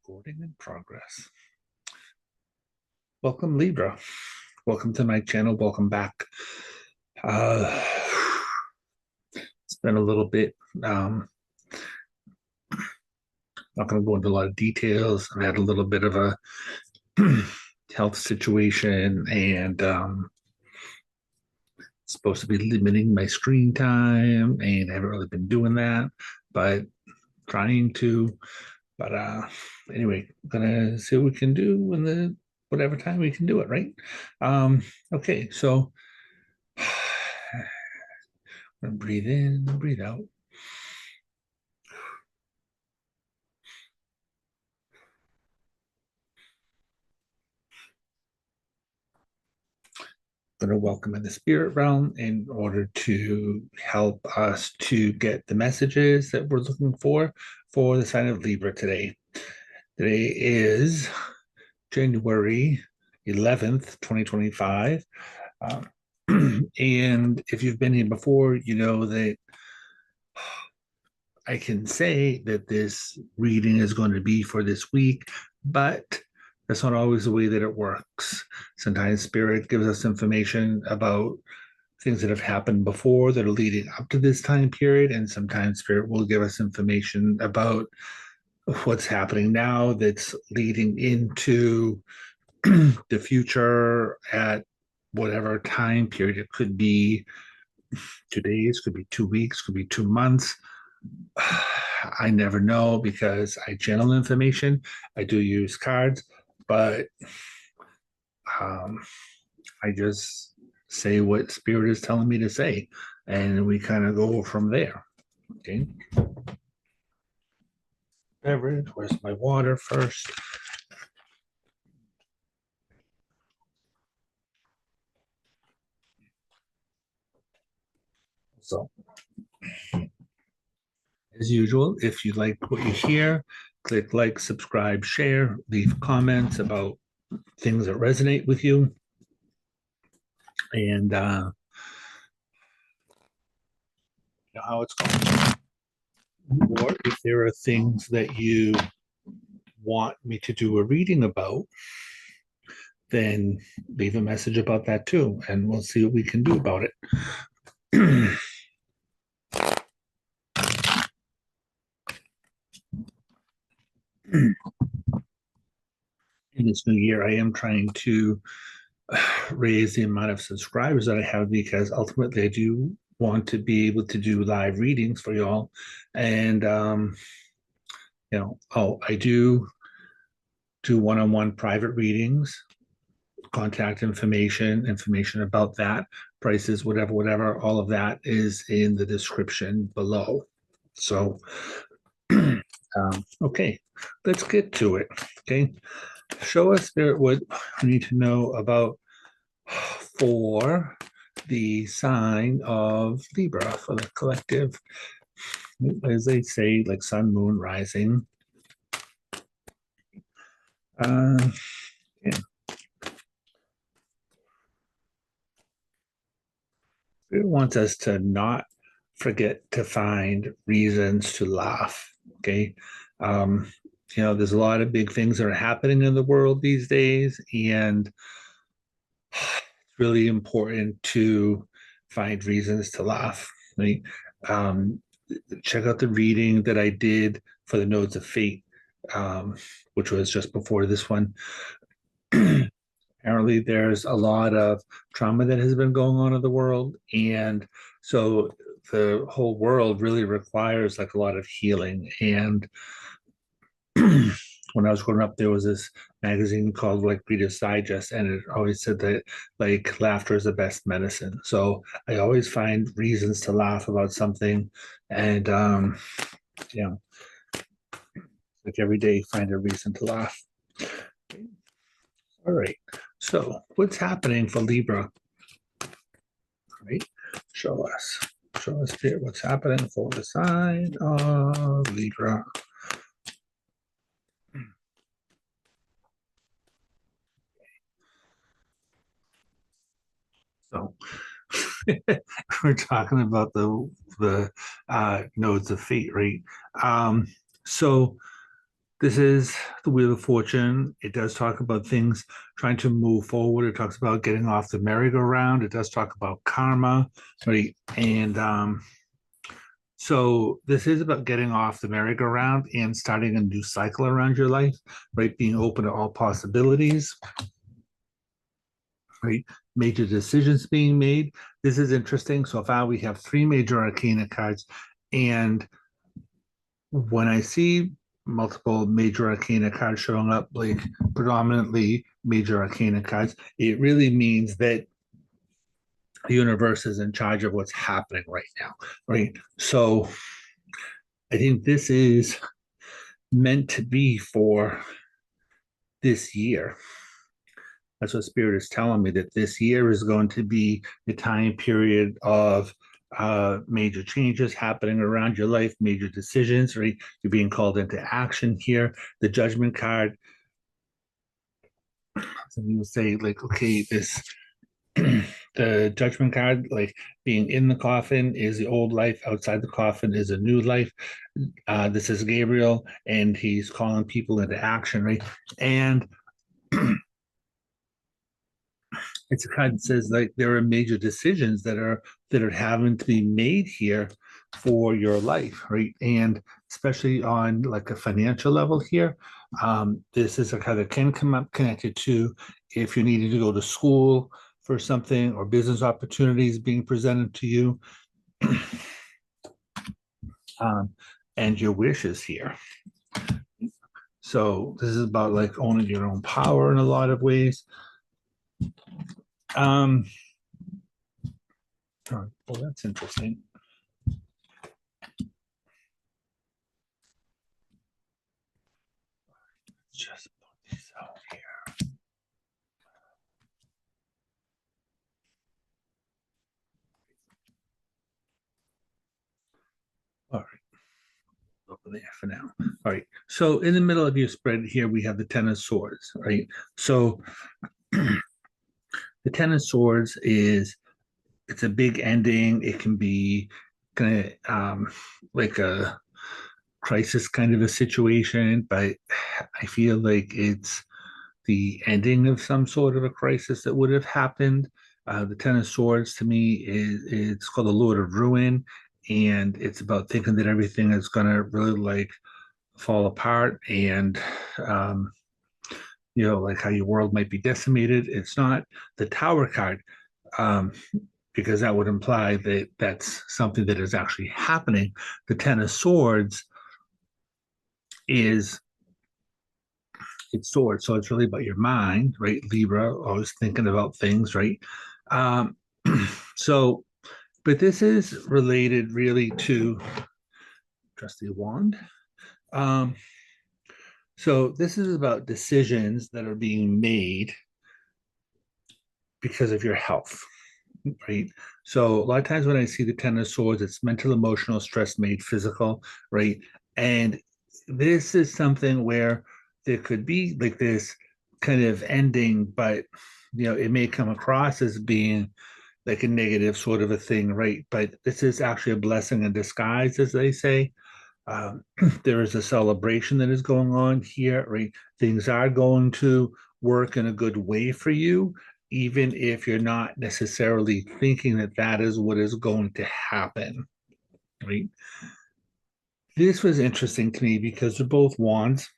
Recording in progress. Welcome, Libra. Welcome to my channel. Welcome back. It's been a little bit, not going to go into a lot of details. I've had a little bit of a health situation and supposed to be limiting my screen time, and I haven't really been doing that, but trying to. But anyway, I'm gonna see what we can do in the whatever time we can do it, right? Okay, so I'm gonna breathe in and breathe out. I'm going to welcome in the spirit realm in order to help us to get the messages that we're looking for the sign of Libra today. Today is January 11th, 2025. And if you've been here before, you know that I can say that this reading is going to be for this week, but that's not always the way that it works. Sometimes Spirit gives us information about things that have happened before that are leading up to this time period, and sometimes Spirit will give us information about what's happening now that's leading into the future at whatever time period. It could be 2 days, could be 2 weeks, could be 2 months. I never know because I channel information. I do use cards, but I just say what Spirit is telling me to say, and we kind of go from there. Okay. Beverage. Where's my water first? So, as usual, if you like what you hear, click like, subscribe, share, leave comments about things that resonate with you. And you know how it's going. Or if there are things that you want me to do a reading about, then leave a message about that too, and we'll see what we can do about it. In this new year, I am trying to raise the amount of subscribers that I have, because ultimately I do want to be able to do live readings for y'all. And I do one-on-one private readings, contact information about that, prices, whatever, all of that is in the description below. So okay, let's get to it. Okay, show us, Spirit, what we need to know about for the sign of Libra, for the collective, as they say, like sun, moon, rising. Yeah. Spirit wants us to not forget to find reasons to laugh. Okay. There's a lot of big things that are happening in the world these days, and it's really important to find reasons to laugh. Right? Check out the reading that I did for the Nodes of Fate, which was just before this one. Apparently, there's a lot of trauma that has been going on in the world, and so the whole world really requires like a lot of healing. And when I was growing up, there was this magazine called like Reader's Digest, and it always said that like laughter is the best medicine. So I always find reasons to laugh about something, and like every day, find a reason to laugh. All right. So what's happening for Libra? Right. Show us, Spirit, what's happening for the sign of Libra. So we're talking about the nodes of fate, right? So This is the Wheel of Fortune. It does talk about things trying to move forward. It talks about getting off the merry-go-round. It does talk about karma, right? And so this is about getting off the merry-go-round and starting a new cycle around your life, right? Being open to all possibilities, right? Major decisions being made. This is interesting. So far, we have three major arcana cards. And when I see multiple major arcana cards showing up, like predominantly major arcana cards, it really means that the universe is in charge of what's happening right now, right? So I think this is meant to be for this year. That's what Spirit is telling me, that this year is going to be the time period of major changes happening around your life, major decisions, right? You're being called into action here. The Judgment card, some people say, like, okay, this the Judgment card, like being in the coffin is the old life, outside the coffin is a new life. This is Gabriel, and he's calling people into action, right? And it's a card that says, like, there are major decisions that are having to be made here for your life, right? And especially on like a financial level here, this is a card that can come up connected to if you're needing to go to school for something, or business opportunities being presented to you, um, and your wishes here. So this is about like owning your own power in a lot of ways. Well, that's interesting. Just put these out here. All right. Over there for now. All right. So in the middle of your spread here, we have the Ten of Swords, right? So the Ten of Swords it's a big ending. It can be kind of like a crisis kind of a situation, but I feel like it's the ending of some sort of a crisis that would have happened. The Ten of Swords to me is it's called the Lord of Ruin, and it's about thinking that everything is gonna really like fall apart, and um, like how your world might be decimated. It's not the Tower card, um, because that would imply that that's something that is actually happening. The Ten of Swords is it's swords, so it's really about your mind, right? Libra, always thinking about things, right? Um, so, but this is related really to trusty wand. Um, so this is about decisions that are being made because of your health, right? So a lot of times when I see the Ten of Swords, it's mental, emotional, stress made physical, right? And this is something where there could be like this kind of ending, but it may come across as being like a negative sort of a thing, right? But this is actually a blessing in disguise, as they say. Um, there is a celebration that is going on here, right? Things are going to work in a good way for you, even if you're not necessarily thinking that that is what is going to happen, right? This was interesting to me because they're both wands,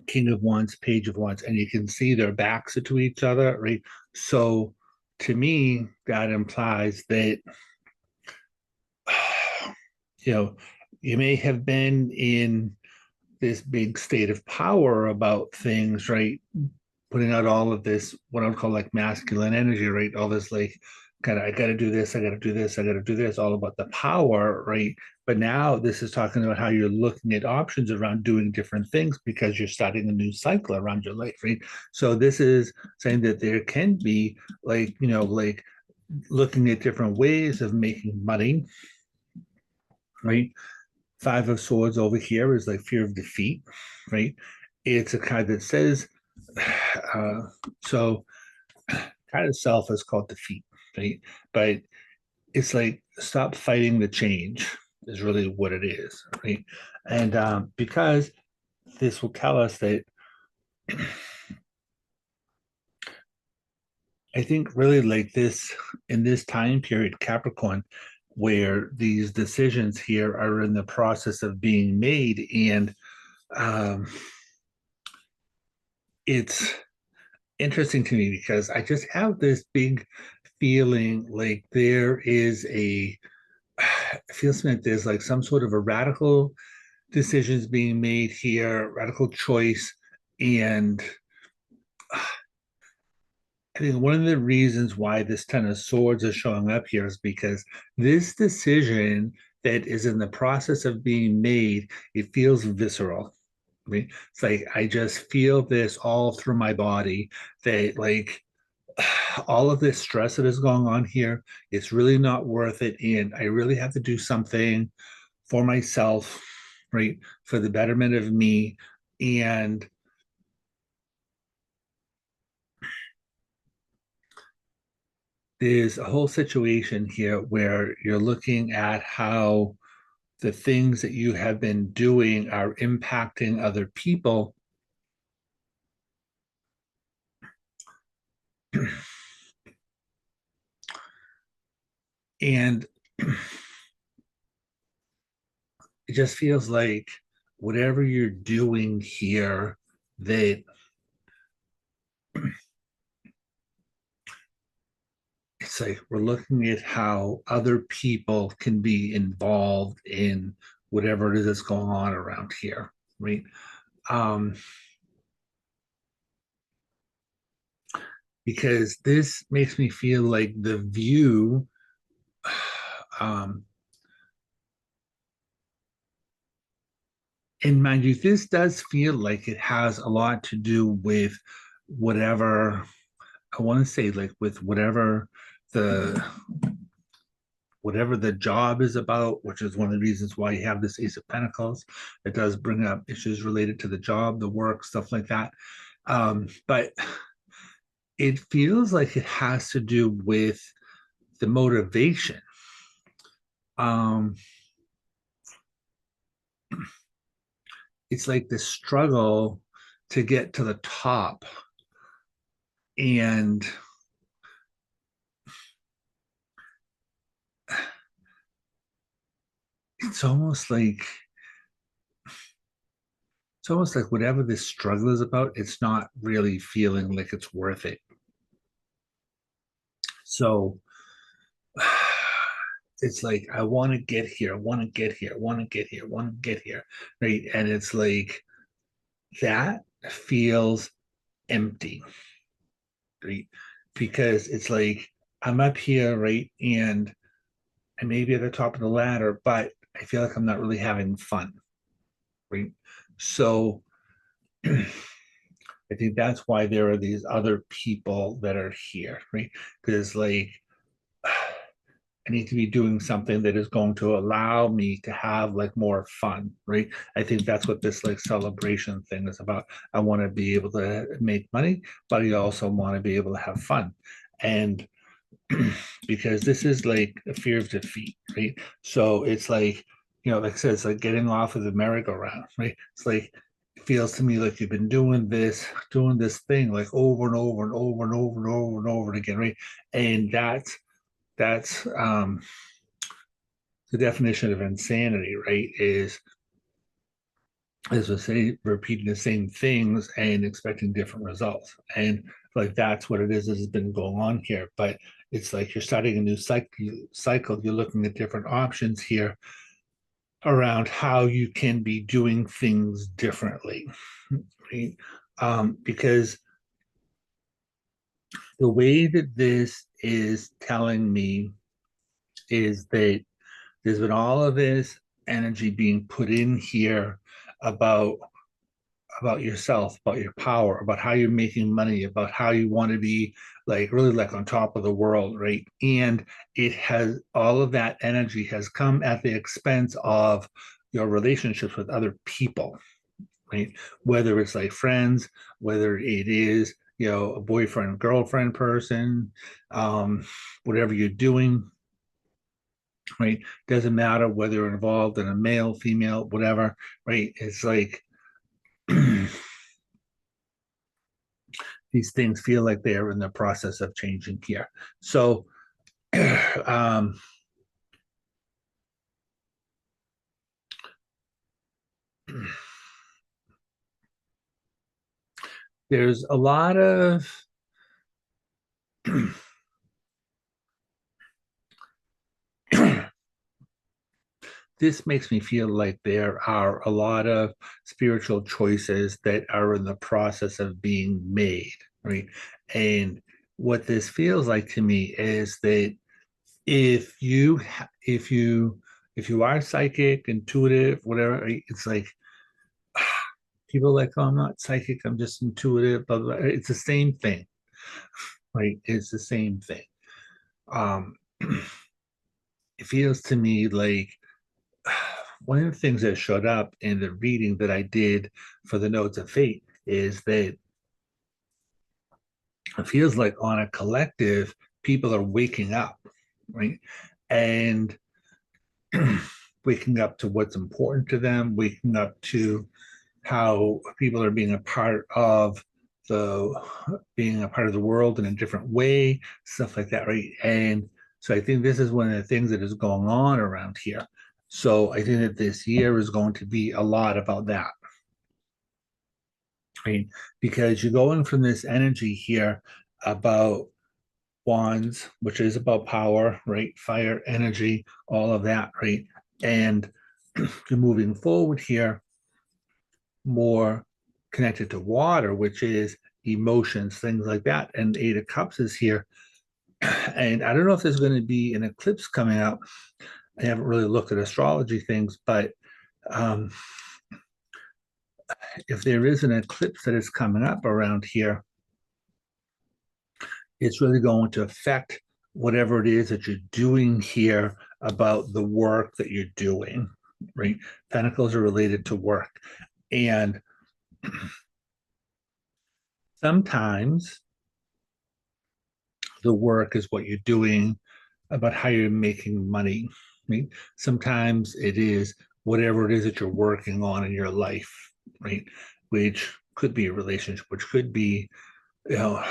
King of Wands, Page of Wands, and you can see their backs are to each other, right? So to me, that implies that you know you may have been in this big state of power about things, right? Putting out all of this, what I would call like masculine energy, right? All this like kind of, I got to do this, I got to do this, I got to do this, all about the power, right? But now this is talking about how you're looking at options around doing different things because you're starting a new cycle around your life, right? So this is saying that there can be like, like looking at different ways of making money, right? Five of Swords over here is like fear of defeat, right? It's a card that says, uh, so card itself is called defeat, right? But it's like stop fighting the change is really what it is, right? And because this will tell us that I think really like this in this time period, Capricorn, where these decisions here are in the process of being made, and um, it's interesting to me because I just have this big feeling like there is a it feels like there's like some sort of a radical decisions being made here, radical choice, and I think one of the reasons why this Ten of Swords is showing up here is because this decision that is in the process of being made, it feels visceral. I mean, it's like I just feel this all through my body that like all of this stress that is going on here, it's really not worth it. And I really have to do something for myself, right? For the betterment of me. And there's a whole situation here where you're looking at how the things that you have been doing are impacting other people. And it just feels like whatever you're doing here, that it's like we're looking at how other people can be involved in whatever it is that's going on around here, right? Um, because this makes me feel like the view, um, and mind you, this does feel like it has a lot to do with whatever I want to say, like with the whatever the job is about, which is one of the reasons why you have this Ace of Pentacles. It does bring up issues related to the job, the work, stuff like that. But it feels like it has to do with the motivation. Um, it's like the struggle to get to the top. And it's almost like whatever this struggle is about, it's not really feeling like it's worth it. So it's like I want to get here, I want to get here, I want to get here, I want to get here, right? And it's like that feels empty, right? Because it's like I'm up here, right? And I may be at the top of the ladder, but I feel like I'm not really having fun, right? So I think that's why there are these other people that are here, right? Because like I need to be doing something that is going to allow me to have like more fun, right? I think that's what this like celebration thing is about. I want to be able to make money, but I also want to be able to have fun. And because this is like a fear of defeat, right? So it's like, like I said, it's like getting off of the merry-go-round, right? It's like it feels to me like you've been doing this thing like over and over and over and over and over and over again, right? And that's the definition of insanity, right? Is as I say, repeating the same things and expecting different results. And like that's what it is that has been going on here. But it's like you're starting a new cycle. You're looking at different options here around how you can be doing things differently, right? Because the way that this is telling me is that there's been all of this energy being put in here about yourself, about your power, about how you're making money, about how you want to be like really like on top of the world, right? And it has all of that energy has come at the expense of your relationships with other people, right? Whether it's like friends, whether it is a boyfriend girlfriend person, whatever you're doing, right? Doesn't matter whether you're involved in a male, female, whatever, right? It's like these things feel like they're in the process of changing here. So um, there's a lot of this makes me feel like there are a lot of spiritual choices that are in the process of being made, right? And what this feels like to me is that if you if you if you are psychic, intuitive, whatever, right, it's like people are like, oh, I'm not psychic, I'm just intuitive, blah, blah, blah. It's the same thing, right? It's the same thing. Um, it feels to me like one of the things that showed up in the reading that I did for the Notes of Fate is that it feels like on a collective, people are waking up, right? And waking up to what's important to them, waking up to how people are being a part of the world in a different way, stuff like that, right? And so I think this is one of the things that is going on around here. So I think that this year is going to be a lot about that, right? Because you're going from this energy here about wands, which is about power, right? Fire, energy, all of that, right? And you're moving forward here more connected to water, which is emotions, things like that. And Eight of Cups is here. And I don't know if there's going to be an eclipse coming up. I haven't really looked at astrology things, but um, if there is an eclipse that is coming up around here, it's really going to affect whatever it is that you're doing here about the work that you're doing, right? Pentacles are related to work. And sometimes the work is what you're doing about how you're making money, right? Sometimes it is whatever it is that you're working on in your life, right? Which could be a relationship, which could be, you know,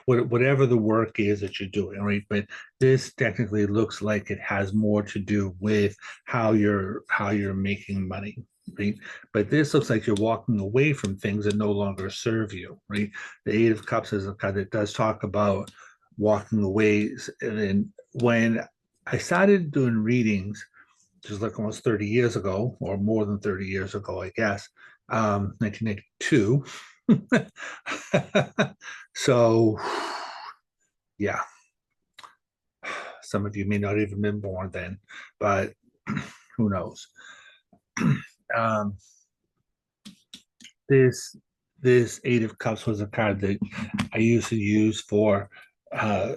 whatever the work is that you're doing, right? But this technically looks like it has more to do with how you're making money, right? But this looks like you're walking away from things that no longer serve you, right? The Eight of Cups is a card that does talk about walking away. And when I started doing readings, which is like almost 30 years ago, or more than 30 years ago, I guess, 1982. So, yeah, some of you may not even been born then, but who knows? Um, this this Eight of Cups was a card that I used to use for uh,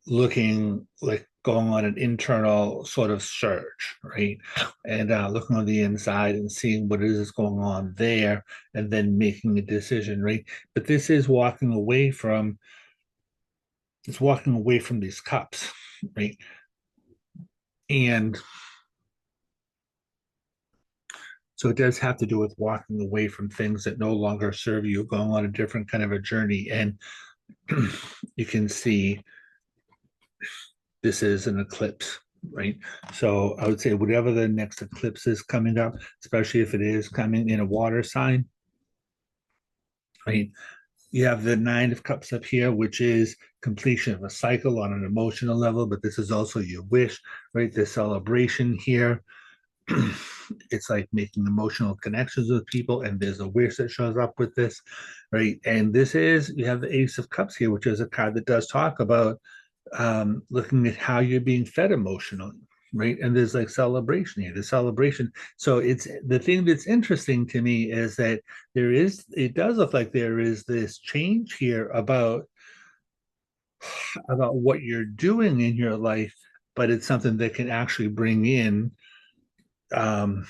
looking, like going on an internal sort of search, right? And looking on the inside and seeing what it is going on there, and then making a decision, right? But this is walking away from these cups, right? And so it does have to do with walking away from things that no longer serve you, going on a different kind of a journey. And you can see this is an eclipse, right? So I would say whatever the next eclipse is coming up, especially if it is coming in a water sign, right? You have the Nine of Cups up here, which is completion of a cycle on an emotional level, but this is also your wish, right? The celebration here. It's like making emotional connections with people, and there's a wish that shows up with this, right? And this is, you have the Ace of Cups here, which is a card that does talk about looking at how you're being fed emotionally, right? And there's like celebration here, the celebration. So it's the thing that's interesting to me is that it does look like there is this change here about what you're doing in your life, but it's something that can actually bring in um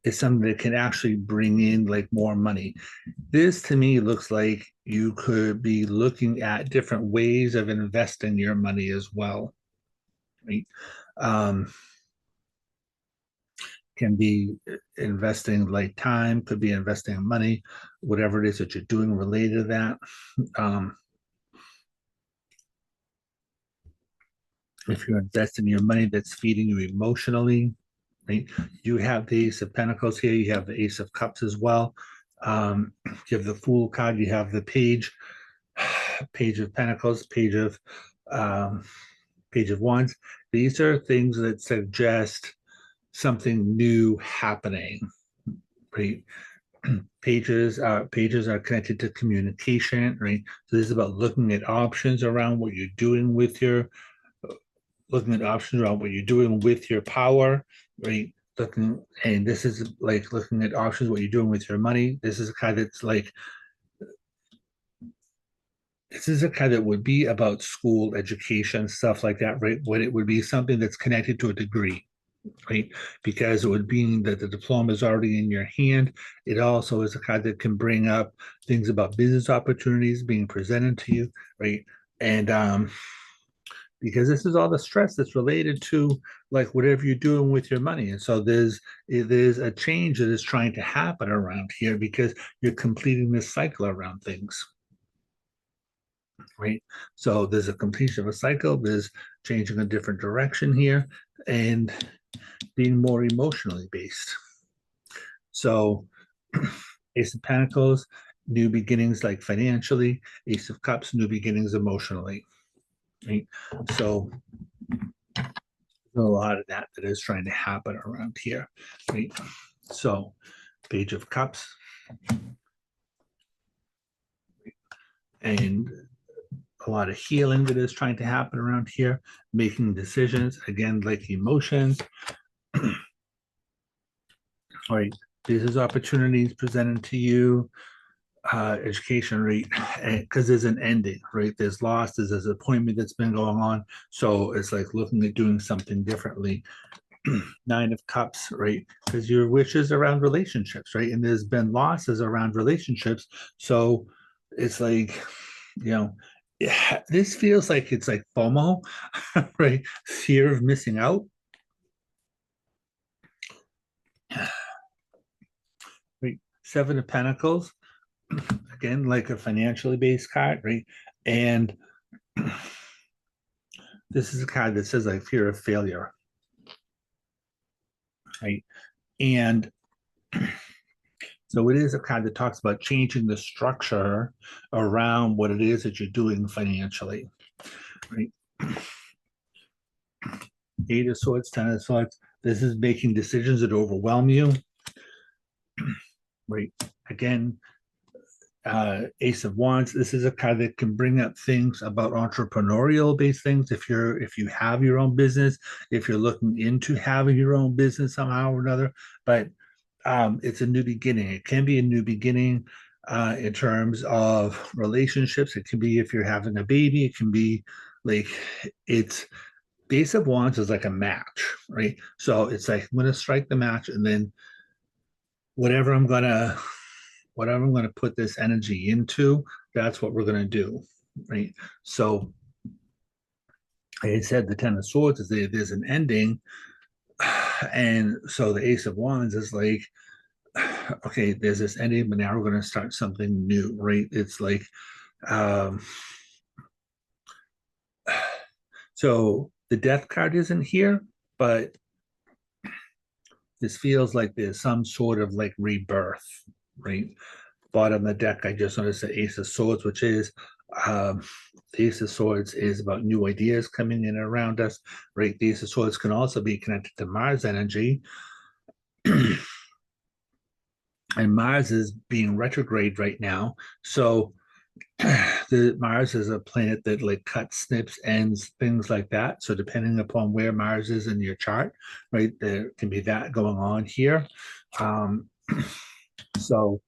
it's something that can actually bring in like more money. This to me looks like you could be looking at different ways of investing your money as well, right? Um, can be investing like time, could be investing money, whatever it is that you're doing related to that. Um, if you're investing your money that's feeding you emotionally, right? You have the Ace of Pentacles here, you have the Ace of Cups as well. You have the Fool card, you have the Page of Pentacles, um, Page of Wands. These are things that suggest something new happening, right? Pages are connected to communication, right? So this is about looking at options around what you're doing with your power, right? And this is like looking at options, what you're doing with your money. This is a kind that would be about school education, stuff like that, right? What it would be something that's connected to a degree, right? Because it would mean that the diploma is already in your hand. It also is a card that can bring up things about business opportunities being presented to you, right? And because this is all the stress that's related to like whatever you're doing with your money. And so there's a change that is trying to happen around here because you're completing this cycle around things, right? So there's a completion of a cycle, there's changing a different direction here, and being more emotionally based. So Ace of Pentacles, new beginnings like financially, Ace of Cups, new beginnings emotionally, right? So a lot of that is trying to happen around here, right? So Page of Cups, and a lot of healing that is trying to happen around here, making decisions, again, like emotions. All right, business opportunities presented to you, education rate, because there's an ending, right? There's loss, there's an appointment that's been going on. So it's like looking at doing something differently. Nine of Cups, right? Because your wishes around relationships, right? And there's been losses around relationships. So it's like, you know, this feels like it's like FOMO, right? Fear of missing out. Right? Seven of Pentacles, again, like a financially based card, right? And this is a card that says like fear of failure, right? And so it is a card that talks about changing the structure around what it is that you're doing financially, right? Eight of Swords, Ten of Swords. This is making decisions that overwhelm you, right? Again, Ace of Wands. This is a card that can bring up things about entrepreneurial based things. If you have your own business, if you're looking into having your own business somehow or another, but it's a new beginning. It can be a new beginning in terms of relationships. It can be if you're having a baby. It can be like it's Ace of Wands is like a match, right? So it's like I'm going to strike the match, and then whatever I'm gonna whatever I'm going to put this energy into, that's what we're going to do, right? So I said the Ten of Swords is there's an ending, and so the Ace of Wands is like, okay, there's this ending, but now we're going to start something new, right? It's like, um, so the Death card isn't here, but this feels like there's some sort of like rebirth, right? Bottom of the deck, I just noticed the Ace of Swords, which is um, the Ace of Swords is about new ideas coming in around us, right? The Ace of Swords can also be connected to Mars energy. And Mars is being retrograde right now. So the Mars is a planet that like cuts, snips, ends, things like that. So depending upon where Mars is in your chart, right, there can be that going on here. Um, so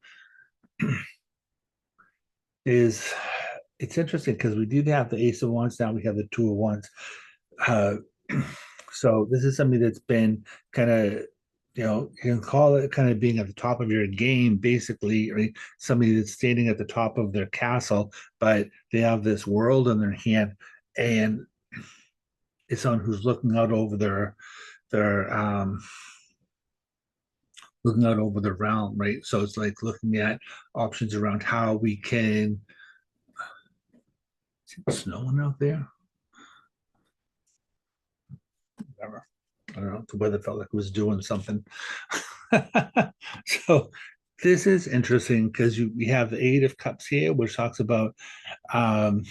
is it's interesting because we do have the Ace of Wands now. We have the Two of Wands. Uh, so this is something that's been kind of, you can call it kind of being at the top of your game, basically, right? Somebody that's standing at the top of their castle, but they have this world in their hand, and it's someone who's looking out over their looking out over the realm, right? So it's like looking at options around how we can. Is it snowing out there? Whatever. I don't know. The weather felt like it was doing something. So this is interesting because we have the Eight of Cups here, which talks about um,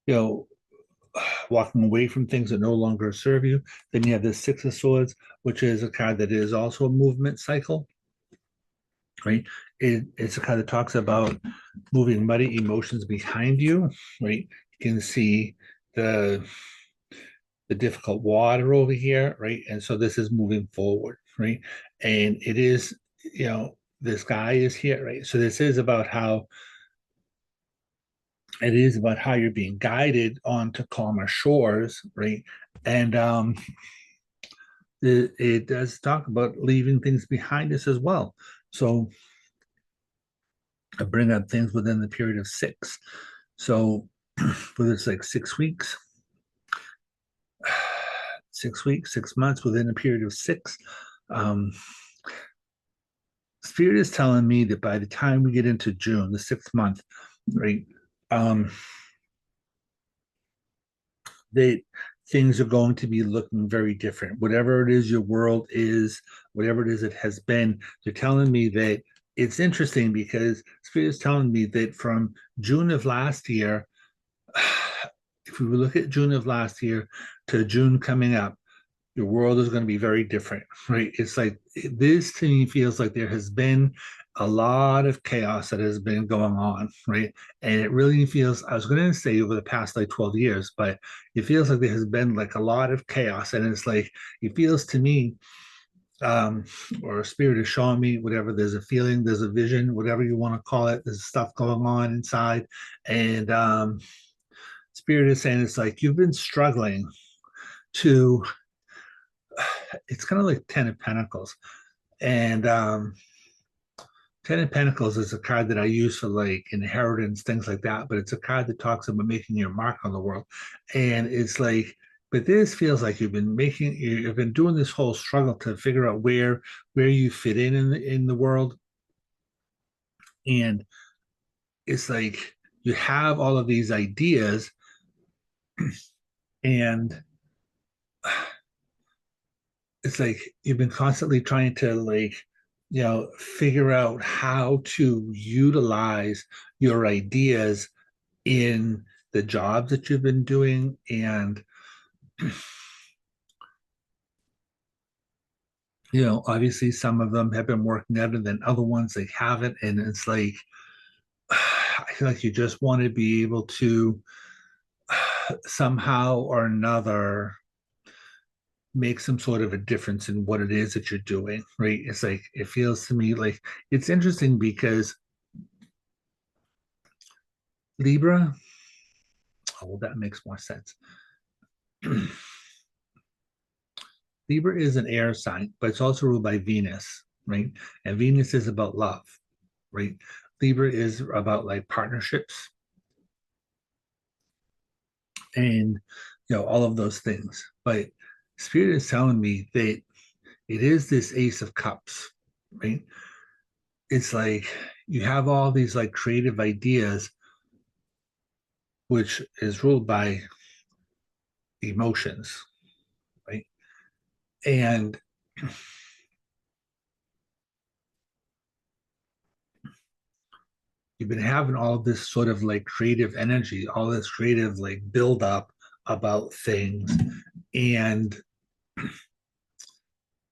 you know walking away from things that no longer serve you. Then you have the Six of Swords, which is a card that is also a movement cycle, right? It's a card that talks about moving muddy emotions behind you, right? You can see the the difficult water over here, right? And so this is moving forward, right? And it is, this guy is here, right? So this is about how it is about how you're being guided onto calmer shores, right? And it does talk about leaving things behind us as well. So I bring up things within the period of six. So whether it's like 6 weeks, 6 weeks, 6 months, within a period of six. Um, Spirit is telling me that by the time we get into June, the 6th month, right, um, that things are going to be looking very different. Whatever it is your world is, whatever it is it has been, they're telling me that it's interesting because Spirit is telling me that from June of last year, if we look at June of last year to June coming up, your world is going to be very different, right? It's like this to me feels like there has been a lot of chaos that has been going on, right? And it really feels, I was going to say over the past like 12 years, but it feels like there has been like a lot of chaos. And it's like, it feels to me, or a spirit is showing me whatever, there's a feeling, there's a vision, whatever you want to call it, there's stuff going on inside. And spirit is saying it's like you've been struggling to, it's kind of like Ten of Pentacles. And Ten of Pentacles is a card that I use for like inheritance, things like that. But it's a card that talks about making your mark on the world. And it's like, but this feels like you've been doing this whole struggle to figure out where you fit in the world. And it's like you have all of these ideas, and it's like you've been constantly trying to like figure out how to utilize your ideas in the jobs that you've been doing. And obviously some of them have been working out and then other ones they haven't, and it's like I feel like you just want to be able to somehow or another make some sort of a difference in what it is that you're doing, right? It's like it feels to me like it's interesting because Libra, oh, well, that makes more sense. Libra is an air sign, but it's also ruled by Venus, right? And Venus is about love, right? Libra is about like partnerships and all of those things. But Spirit is telling me that it is this Ace of Cups, right? It's like you have all these like creative ideas, which is ruled by emotions, right? And you've been having all this sort of like creative energy, all this creative like build up about things. And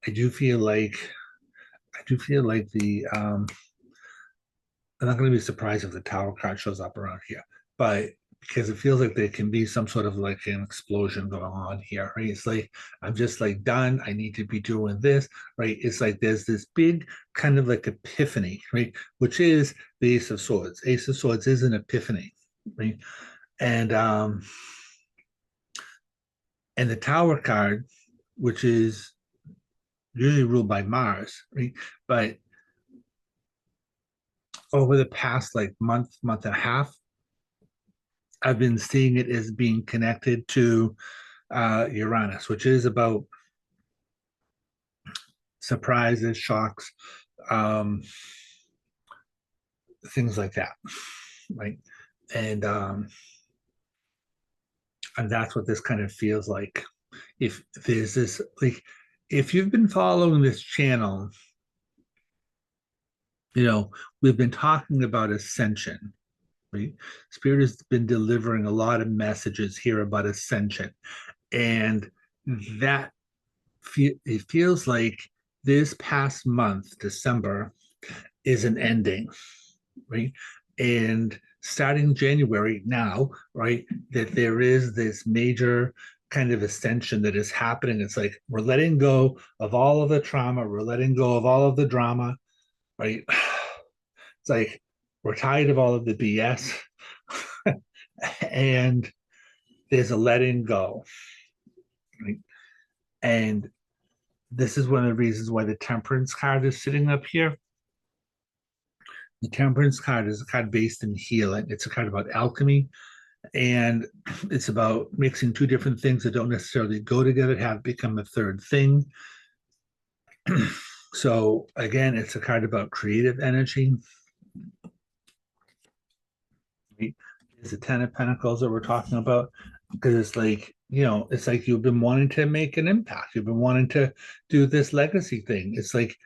I do feel like the I'm not going to be surprised if the Tower card shows up around here, but because it feels like there can be some sort of like an explosion going on here, right? It's like I'm just like done. I need to be doing this, right? It's like there's this big kind of like epiphany, right? Which is the Ace of Swords. Ace of Swords is an epiphany, right? And the Tower card, which is usually ruled by Mars, right? But over the past like month and a half, I've been seeing it as being connected to Uranus, which is about surprises, shocks, um, things like that, right? And and that's what this kind of feels like. If there's this, like, if you've been following this channel, you know, we've been talking about ascension, right? Spirit has been delivering a lot of messages here about ascension, and that it feels like this past month, December, is an ending, right? And starting January now, right, that there is this major kind of ascension that is happening. It's like we're letting go of all of the trauma, we're letting go of all of the drama, right? It's like we're tired of all of the BS, and there's a letting go, right? And this is one of the reasons why the Temperance card is sitting up here. The Temperance card is a card based in healing. It's a card about alchemy, and it's about mixing two different things that don't necessarily go together, have become a third thing. So again, it's a card about creative energy. Right? It's the Ten of Pentacles that we're talking about, because it's like, you know, it's like you've been wanting to make an impact. You've been wanting to do this legacy thing. It's like,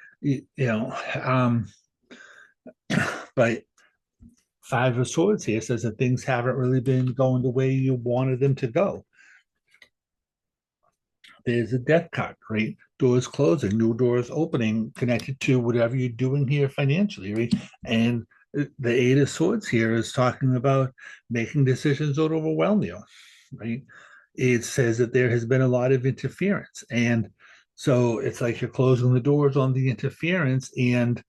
but Five of Swords here says that things haven't really been going the way you wanted them to go. There's a Death card, right? Doors closing, new doors opening, connected to whatever you're doing here financially, right? And the Eight of Swords here is talking about making decisions that overwhelm you, right? It says that there has been a lot of interference. And so it's like you're closing the doors on the interference, and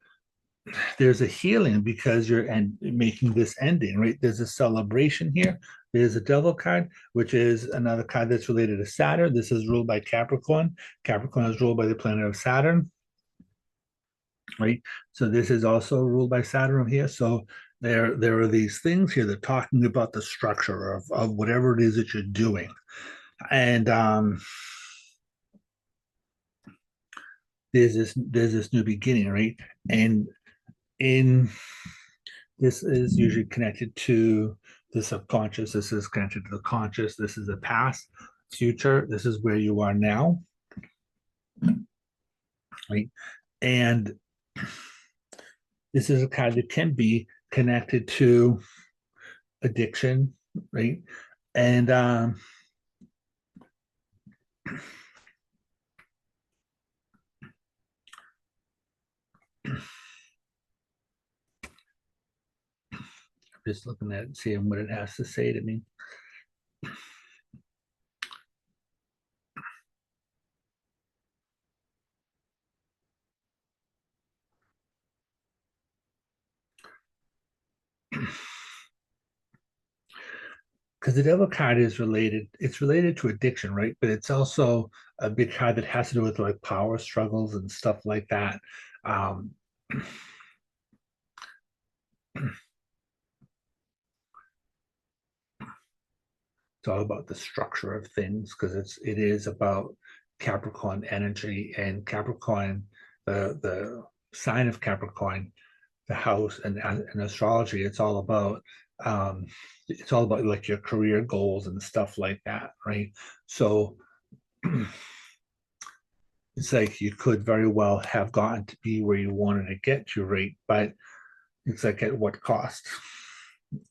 there's a healing because you're making this ending, right? There's a celebration here. There's a Devil card, which is another card that's related to Saturn. This is ruled by Capricorn. Capricorn is ruled by the planet of Saturn, right? So this is also ruled by Saturn here. So there are these things here that are talking about the structure of whatever it is that you're doing. And there's this new beginning, right? And in this is usually connected to the subconscious. This is connected to the conscious. This is the past, future. This is where you are now, right? And this is a card that can be connected to addiction, right? And just looking at it, seeing what it has to say to me. Because the Devil card is related, it's related to addiction, right? But it's also a big card that has to do with like power struggles and stuff like that. Um, it's all about the structure of things, because it is about Capricorn energy, and Capricorn, the sign of Capricorn, the house, and astrology. It's all about like your career goals and stuff like that, right? So it's like you could very well have gotten to be where you wanted to get to, right? But it's like at what cost,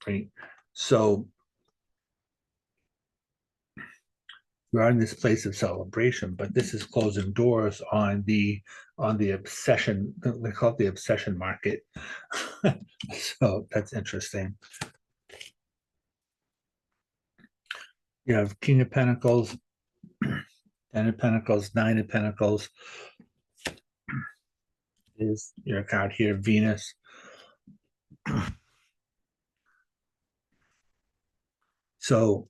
right? So we're in this place of celebration, but this is closing doors on the obsession. They call it the obsession market. So that's interesting. You have King of Pentacles, Ten of Pentacles, Nine of Pentacles. Is your card here, Venus. So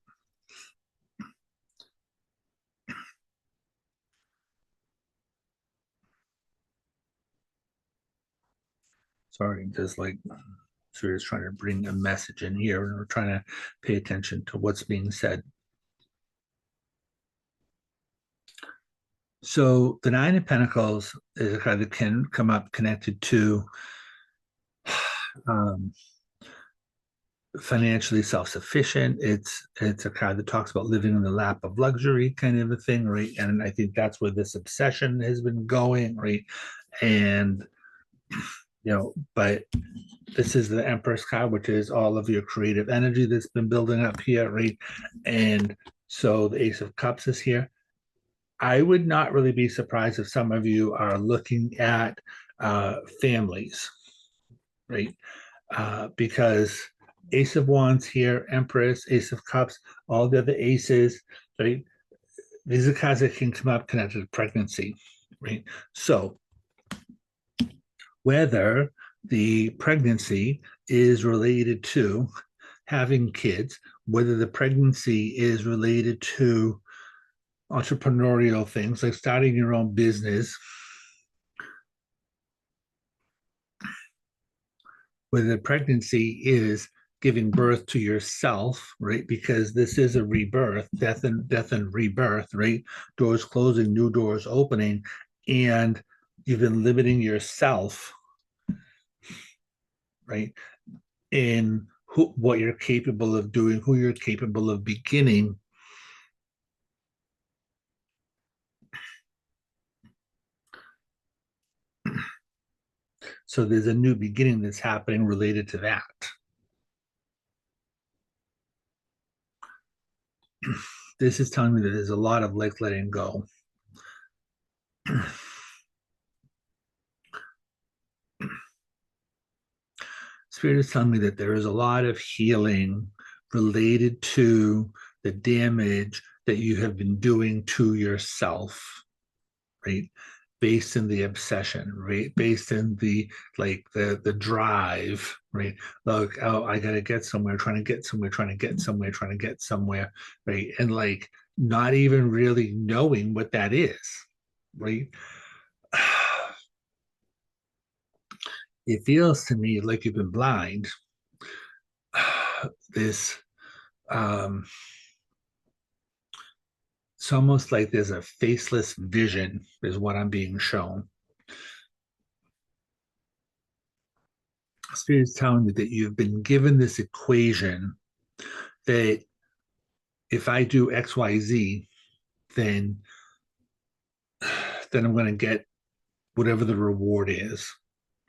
sorry, just like we're just trying to bring a message in here, and we're trying to pay attention to what's being said. So the Nine of Pentacles is a card that can come up connected to um, financially self-sufficient. It's a card that talks about living in the lap of luxury, kind of a thing, right? And I think that's where this obsession has been going, right? And but this is the Empress card, which is all of your creative energy that's been building up here, right? And so the Ace of Cups is here. I would not really be surprised if some of you are looking at families, right? Because Ace of Wands here, Empress, Ace of Cups, all the other aces, right? These are cards that can come up connected to pregnancy, right? So whether the pregnancy is related to having kids, whether the pregnancy is related to entrepreneurial things like starting your own business, whether the pregnancy is giving birth to yourself, right? Because this is a rebirth, death and rebirth, right? Doors closing, new doors opening, and you've been limiting yourself, right? In what you're capable of doing, who you're capable of beginning. So there's a new beginning that's happening related to that. This is telling me that there's a lot of like letting go. Spirit is telling me that there is a lot of healing related to the damage that you have been doing to yourself, right? Based in the obsession, right? Based in the the drive, right? Like, oh, I gotta get somewhere, trying to get somewhere, trying to get somewhere, trying to get somewhere, right? And like not even really knowing what that is, right? It feels to me like you've been blind. This it's almost like there's a faceless vision is what I'm being shown. Spirit is telling me that you've been given this equation that if I do XYZ, then I'm going to get whatever the reward is,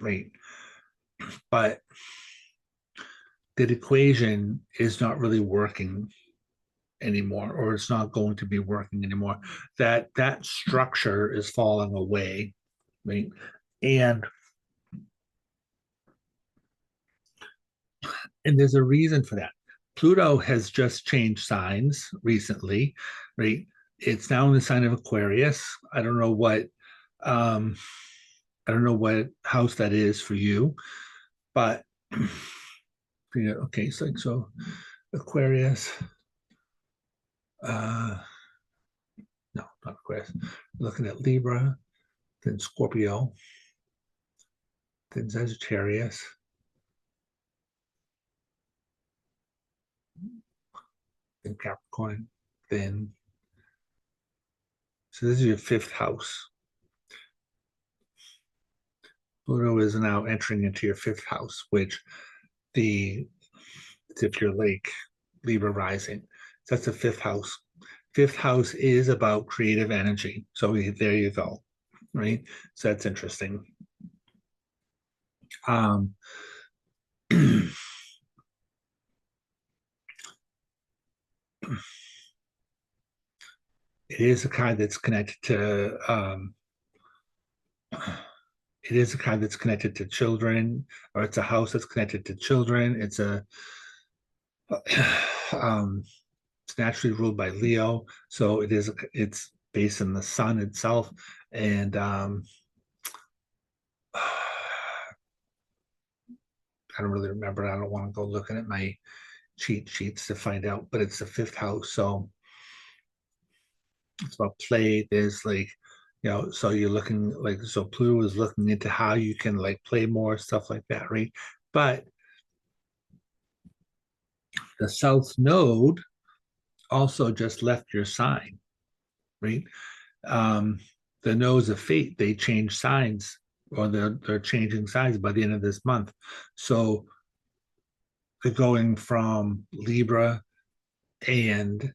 right? But that equation is not really working anymore, or it's not going to be working anymore. That structure is falling away, right? And there's a reason for that. Pluto has just changed signs recently, right? It's now in the sign of Aquarius. Um, I don't know what house that is for you, but yeah, okay, so Aquarius, uh, no, not Aquarius. Looking at Libra, then Scorpio, then Sagittarius, then Capricorn, then so this is your fifth house. Pluto is now entering into your fifth house, which if you're like Libra rising, so that's the fifth house. Fifth house is about creative energy. So there you go, right? So that's interesting. Um, it is a card that's connected to it is a card that's connected to children, or it's a house that's connected to children. Um, it's naturally ruled by Leo, so it's based in the sun itself, and I don't really remember. I don't want to go looking at my cheat sheets to find out, but it's the fifth house, so it's about play. There's like, so you're looking like, so Pluto is looking into how you can like play more stuff like that, right? But the South Node also just left your sign, right? Um, the nodes of fate, they change signs, or they're changing signs by the end of this month. So they're going from Libra and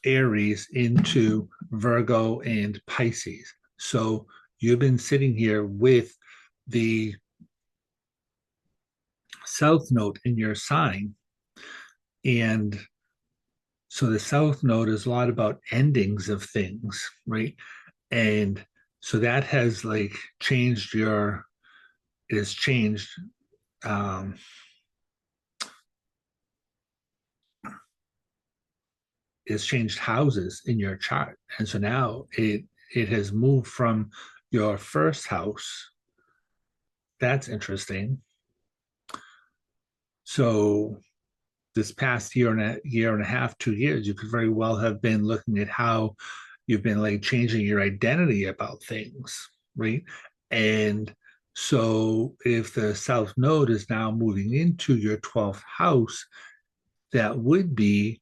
Aries into Virgo and Pisces. So you've been sitting here with the South Node in your sign. And so the South Node is a lot about endings of things, right? And so that has like changed your, it has changed um, it's changed houses in your chart. And so now it has moved from your first house. That's interesting. So this past year and a half, 2 years, you could very well have been looking at how you've been like changing your identity about things, right? And so if the South Node is now moving into your 12th house, that would be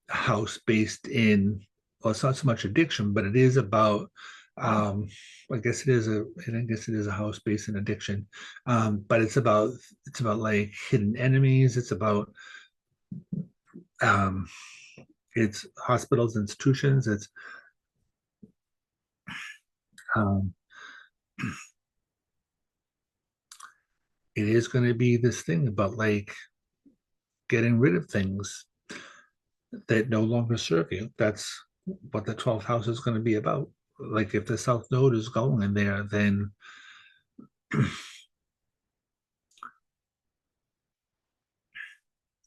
a house based in, well, it's not so much addiction, but it is about um I guess it is a house based in addiction. But it's about like hidden enemies. It's about um it's hospitals, institutions. It's um it is going to be this thing about like getting rid of things that no longer serve you. That's what the 12th house is going to be about. Like if the South Node is going in there, then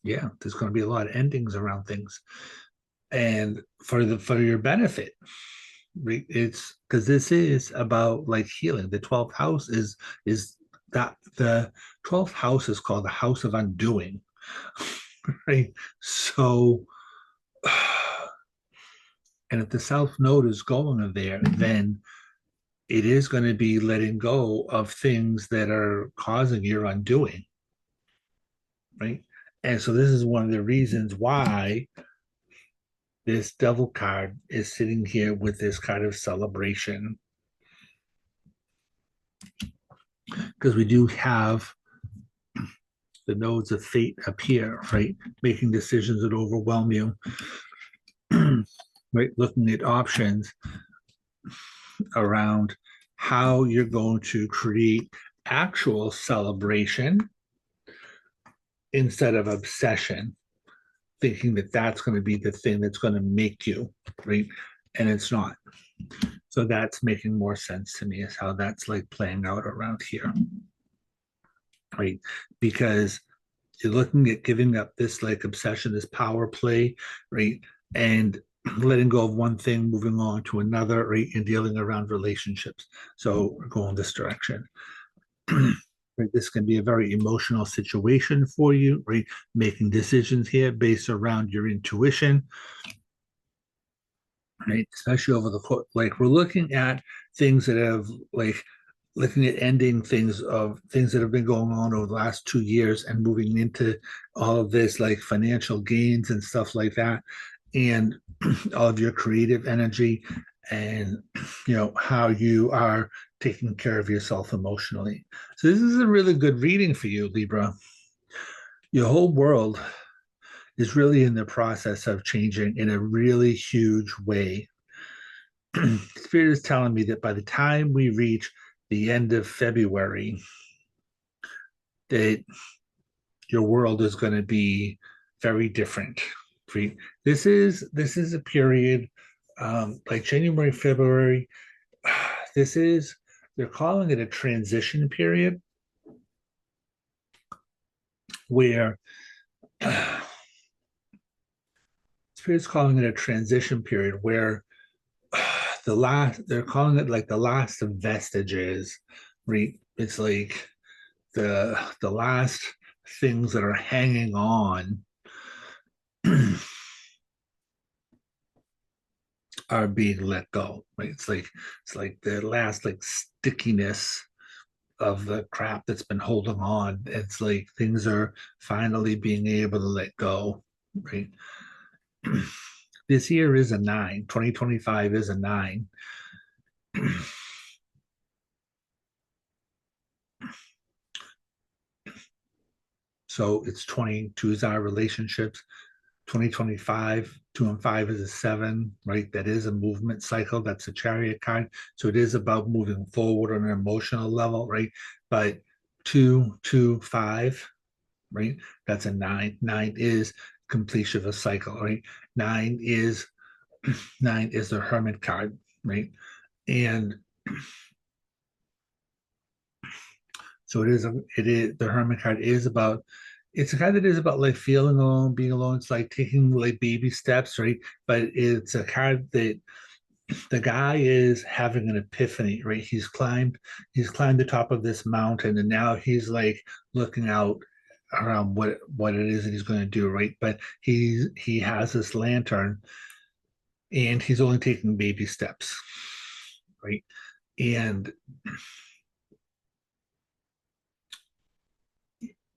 yeah, there's going to be a lot of endings around things. And for your benefit, it's because this is about like healing. The 12th house is that the 12th house is called the house of undoing, right? So and if the South Node is going there, then it is going to be letting go of things that are causing your undoing, right? And so this is one of the reasons why this devil card is sitting here with this kind of celebration, because we do have the nodes of fate up here, right? Making decisions that overwhelm you, right? Looking at options around how you're going to create actual celebration instead of obsession, thinking that that's going to be the thing that's going to make you, right? And it's not. So that's making more sense to me, is how that's like playing out around here, right? Because you're looking at giving up this like obsession, this power play, right? And letting go of one thing, moving on to another, right? And dealing around relationships. So we're going this direction. Right? This can be a very emotional situation for you, right? Making decisions here based around your intuition, right? Especially over the course, like we're looking at things that have like looking at ending things of things that have been going on over the last 2 years and moving into all of this like financial gains and stuff like that, and all of your creative energy, and how you are taking care of yourself emotionally. So this is a really good reading for you, Libra. Your whole world is really in the process of changing in a really huge way. Spirit is telling me that by the time we reach the end of February, that your world is going to be very different. This is a period like January, February. This is They're calling it a transition period where Spirit's calling it a transition period where they're calling it like the last of vestiges, right? It's like the last things that are hanging on are being let go, right? It's like the last like stickiness of the crap that's been holding on. It's like things are finally being able to let go, right? This year is a 9. 2025 is a 9. So it's 22 is our relationships. 2025, 2 and 5 is a 7, right? That is a movement cycle. That's a chariot card. So it is about moving forward on an emotional level, right? But 2, 2, 5, right? That's a 9. 9 is completion of a cycle, right? 9 is 9 is the hermit card, right? And so it is the hermit card is about it's a card that is about like feeling alone, being alone. It's like taking like baby steps, right? But it's a card that the guy is having an epiphany, right? He's climbed the top of this mountain, and now he's like looking out around what it is that he's going to do, right? But he has this lantern, and he's only taking baby steps, right? And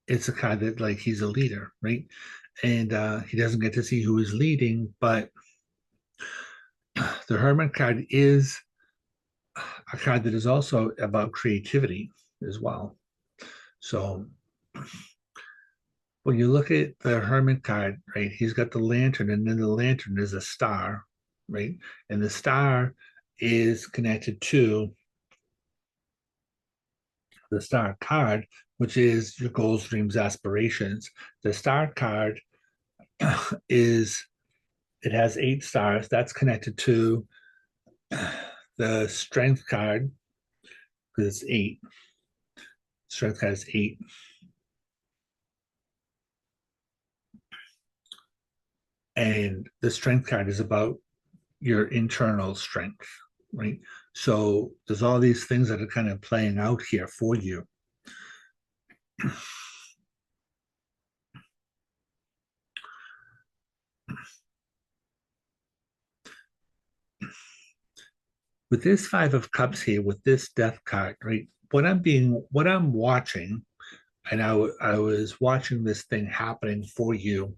it's a kind that like he's a leader, right? And he doesn't get to see who is leading, but the Hermit card is a card that is also about creativity as well. So when you look at the Hermit card, right, he's got the lantern, and then the lantern is a star, right? And the star is connected to the star card, which is your goals, dreams, aspirations. The star card is it has 8 stars. That's connected to the strength card because it's 8. Strength card is 8. And the strength card is about your internal strength, right? So there's all these things that are kind of playing out here for you. With this 5 of Cups here, with this Death card, right? What I'm watching, and I was watching this thing happening for you,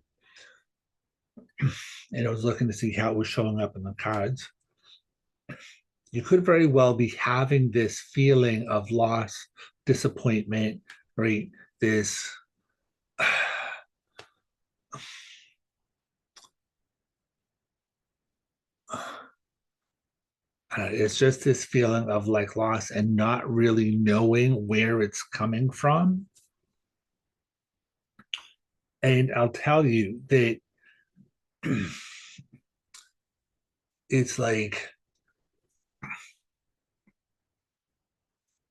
and I was looking to see how it was showing up in the cards. You could very well be having this feeling of loss, disappointment, right? This it's just this feeling of like loss and not really knowing where it's coming from. And I'll tell you that it's like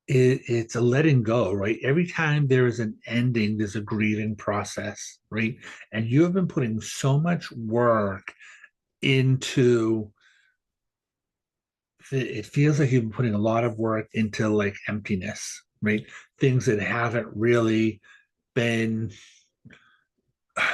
it's a letting go, right? Every time there is an ending, there's a grieving process, right? And you have been putting so much work into it feels like you've been putting a lot of work into like emptiness, right? Things that haven't really been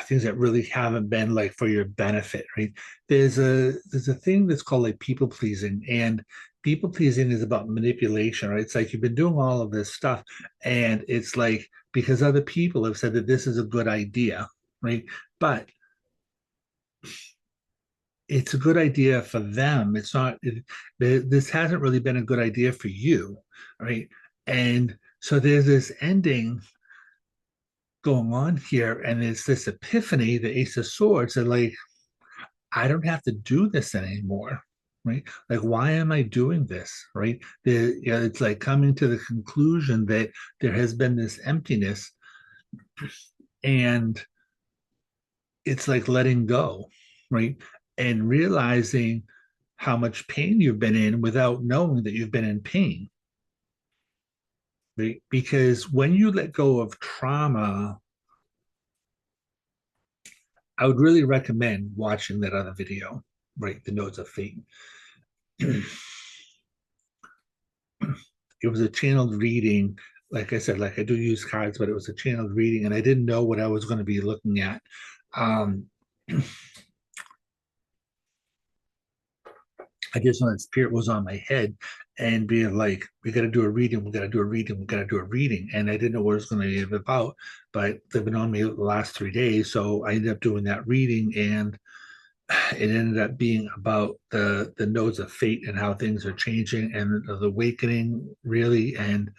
things that really haven't been like for your benefit, right? There's a thing that's called like people pleasing, and people pleasing is about manipulation, right? It's like you've been doing all of this stuff, and it's like because other people have said that this is a good idea, right? But it's a good idea for them. It's not. This hasn't really been a good idea for you, right? And so there's this ending going on here, and it's this epiphany, the Ace of Swords, and like I don't have to do this anymore, right? Like, why am I doing this, right? It's like coming to the conclusion that there has been this emptiness, and it's like letting go, right? And realizing how much pain you've been in without knowing that you've been in pain, right? Because when you let go of trauma, I would really recommend watching that other video, right? The Nodes of Fate. It was a channeled reading. Like I said, like I do use cards, but it was a channeled reading, and I didn't know what I was going to be looking at. Um, I just know that spirit was on my head and being like, we got to do a reading, we got to do a reading, we got to do a reading. And I didn't know what it was going to be about, but they've been on me the last 3 days. So I ended up doing that reading, and it ended up being about the nodes of fate and how things are changing and the awakening, really. And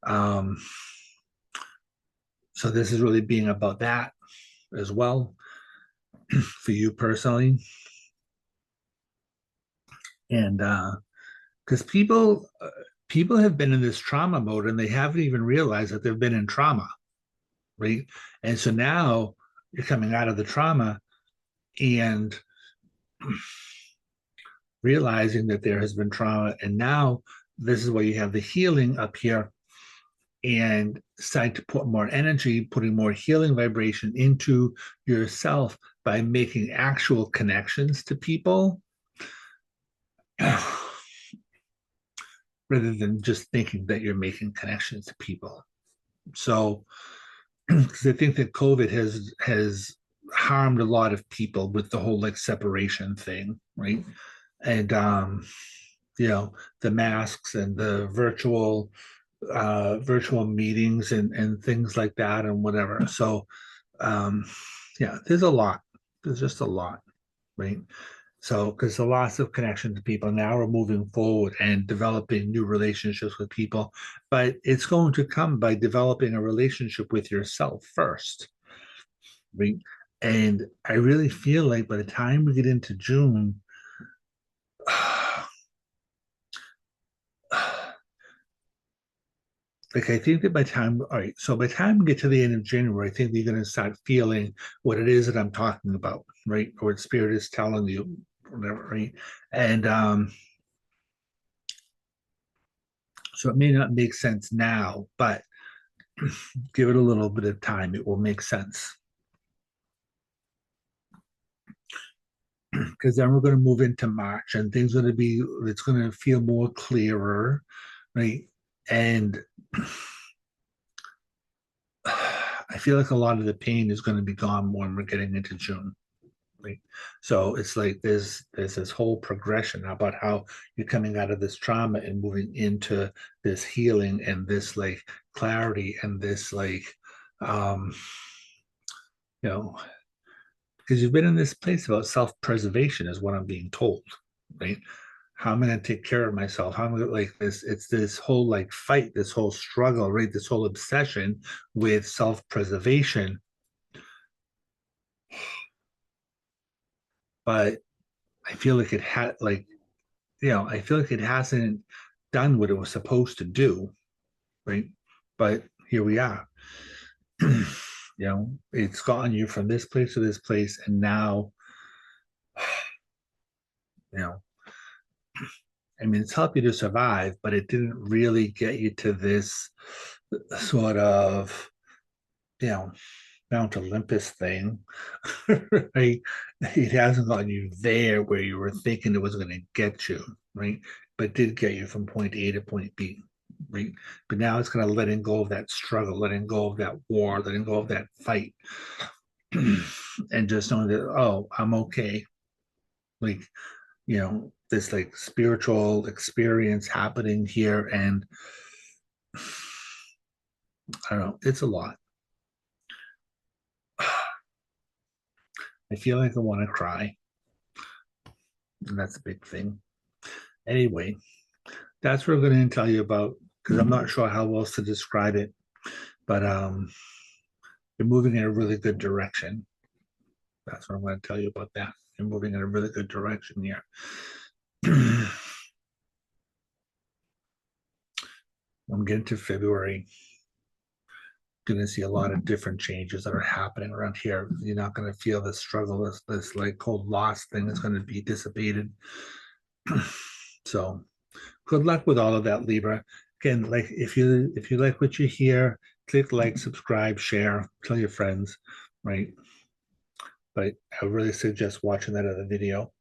um, so this is really being about that as well for you personally. And because people have been in this trauma mode and they haven't even realized that they've been in trauma, right? And so now you're coming out of the trauma and realizing that there has been trauma, and now this is where you have the healing up here, and decide to put more energy, putting more healing vibration into yourself by making actual connections to people rather than just thinking that you're making connections to people. So, because I think that COVID has harmed a lot of people with the whole like separation thing, right? And you know, the masks and the virtual meetings and things like that and whatever. So yeah, there's a lot. There's just a lot, right? So, because the loss of connection to people, now we're moving forward and developing new relationships with people, but it's going to come by developing a relationship with yourself first, right? And I really feel like by the time we get into June, like I think that by time, all right, so by the time we get to the end of January, I think you're going to start feeling what it is that I'm talking about, right? Or what spirit is telling you, whatever, right? And so it may not make sense now, but give it a little bit of time, it will make sense. Because then we're going to move into March and things are going to be, it's going to feel more clearer, right? And I feel like a lot of the pain is going to be gone when we're getting into June. Right? So it's like there's this whole progression about how you're coming out of this trauma and moving into this healing and this like clarity and this like um you know, because you've been in this place about self-preservation is what I'm being told, right? How am I going to take care of myself? How am I gonna, like this? It's this whole like fight, this whole struggle, right? This whole obsession with self-preservation. But I feel like it had like, you know, I feel like it hasn't done what it was supposed to do, right? But here we are. You know, it's gotten you from this place to this place, and now, you know, I mean, it's helped you to survive, but it didn't really get you to this sort of, you know, Mount Olympus thing, right? It hasn't gotten you there where you were thinking it was going to get you, right? But it did get you from point A to point B, right? But now it's kind of letting go of that struggle, letting go of that war, letting go of that fight, and just knowing that, oh, I'm okay. Like, you know, this like spiritual experience happening here. And I don't know, it's a lot. I feel like I want to cry. And that's a big thing. Anyway, that's what I'm going to tell you about because I'm not sure how else to describe it, but you're moving in a really good direction. That's what I'm going to tell you about that. You're moving in a really good direction here. I'm getting to February. Going to see a lot of different changes that are happening around here. You're not going to feel the struggle, this like cold loss thing is going to be dissipated. So good luck with all of that, Libra. Again, like if you like what you hear, click like, subscribe, share, tell your friends, right? But I really suggest watching that other video.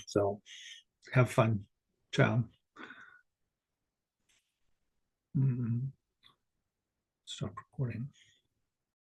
So have fun. Ciao. Stop recording.